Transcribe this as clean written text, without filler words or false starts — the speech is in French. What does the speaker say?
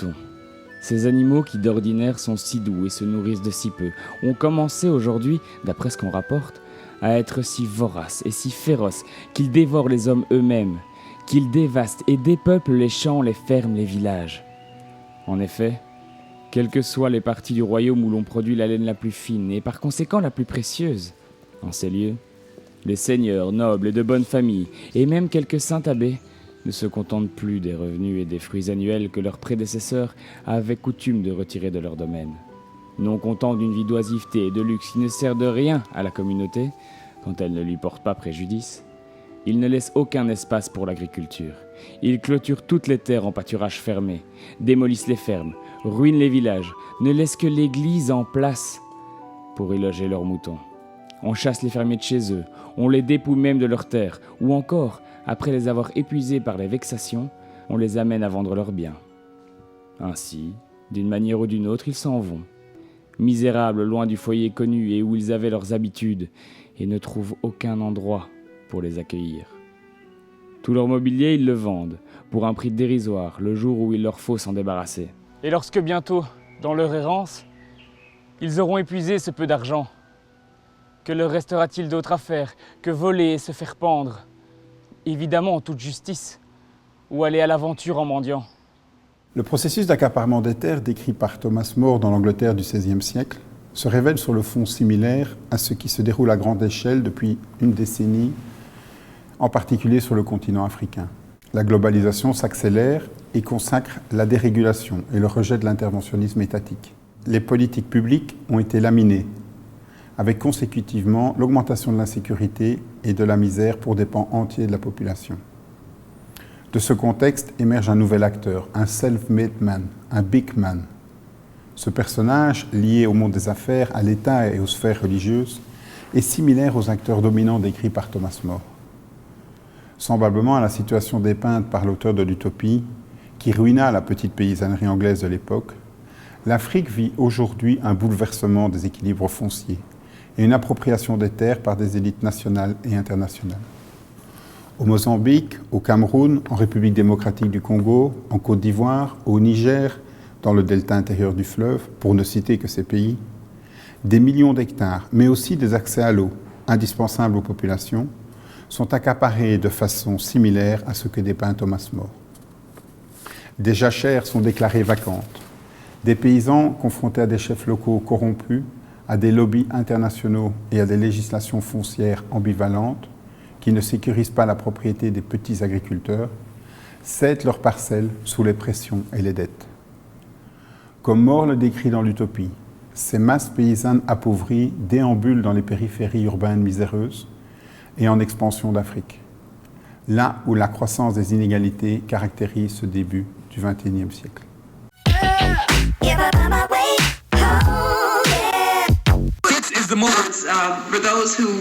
moutons. Ces animaux qui d'ordinaire sont si doux et se nourrissent de si peu, ont commencé aujourd'hui, d'après ce qu'on rapporte, à être si voraces et si féroces qu'ils dévorent les hommes eux-mêmes, qu'ils dévastent et dépeuplent les champs, les fermes, les villages. En effet, quelles que soient les parties du royaume où l'on produit la laine la plus fine et par conséquent la plus précieuse, en ces lieux, les seigneurs nobles et de bonne famille, et même quelques saints abbés, ne se contentent plus des revenus et des fruits annuels que leurs prédécesseurs avaient coutume de retirer de leur domaine. Non content d'une vie d'oisiveté et de luxe qui ne sert de rien à la communauté, quand elle ne lui porte pas préjudice, ils ne laissent aucun espace pour l'agriculture. Ils clôturent toutes les terres en pâturages fermés, démolissent les fermes, ruinent les villages, ne laissent que l'église en place pour y loger leurs moutons. On chasse les fermiers de chez eux, on les dépouille même de leurs terres, ou encore, après les avoir épuisés par les vexations, on les amène à vendre leurs biens. Ainsi, d'une manière ou d'une autre, ils s'en vont, misérables loin du foyer connu et où ils avaient leurs habitudes, et ne trouvent aucun endroit pour les accueillir. Tout leur mobilier, ils le vendent, pour un prix dérisoire, le jour où il leur faut s'en débarrasser. Et lorsque bientôt, dans leur errance, ils auront épuisé ce peu d'argent, que leur restera-t-il d'autre à faire que voler et se faire pendre, évidemment en toute justice, ou aller à l'aventure en mendiant? Le processus d'accaparement des terres décrit par Thomas More dans l'Angleterre du XVIe siècle se révèle sur le fond similaire à ce qui se déroule à grande échelle depuis une décennie, en particulier sur le continent africain. La globalisation s'accélère et consacre la dérégulation et le rejet de l'interventionnisme étatique. Les politiques publiques ont été laminées, avec consécutivement l'augmentation de l'insécurité et de la misère pour des pans entiers de la population. De ce contexte émerge un nouvel acteur, un self-made man, un big man. Ce personnage, lié au monde des affaires, à l'État et aux sphères religieuses, est similaire aux acteurs dominants décrits par Thomas More. Semblablement à la situation dépeinte par l'auteur de l'Utopie, qui ruina la petite paysannerie anglaise de l'époque, l'Afrique vit aujourd'hui un bouleversement des équilibres fonciers et une appropriation des terres par des élites nationales et internationales. Au Mozambique, au Cameroun, en République démocratique du Congo, en Côte d'Ivoire, au Niger, dans le delta intérieur du fleuve, pour ne citer que ces pays, des millions d'hectares, mais aussi des accès à l'eau, indispensables aux populations, sont accaparés de façon similaire à ce que dépeint Thomas More. Des jachères sont déclarées vacantes. Des paysans confrontés à des chefs locaux corrompus, à des lobbies internationaux et à des législations foncières ambivalentes qui ne sécurisent pas la propriété des petits agriculteurs, cèdent leurs parcelles sous les pressions et les dettes. Comme More le décrit dans l'Utopie, ces masses paysannes appauvries déambulent dans les périphéries urbaines miséreuses et en expansion d'Afrique, là où la croissance des inégalités caractérise ce début du XXIe siècle. This is the moment for those who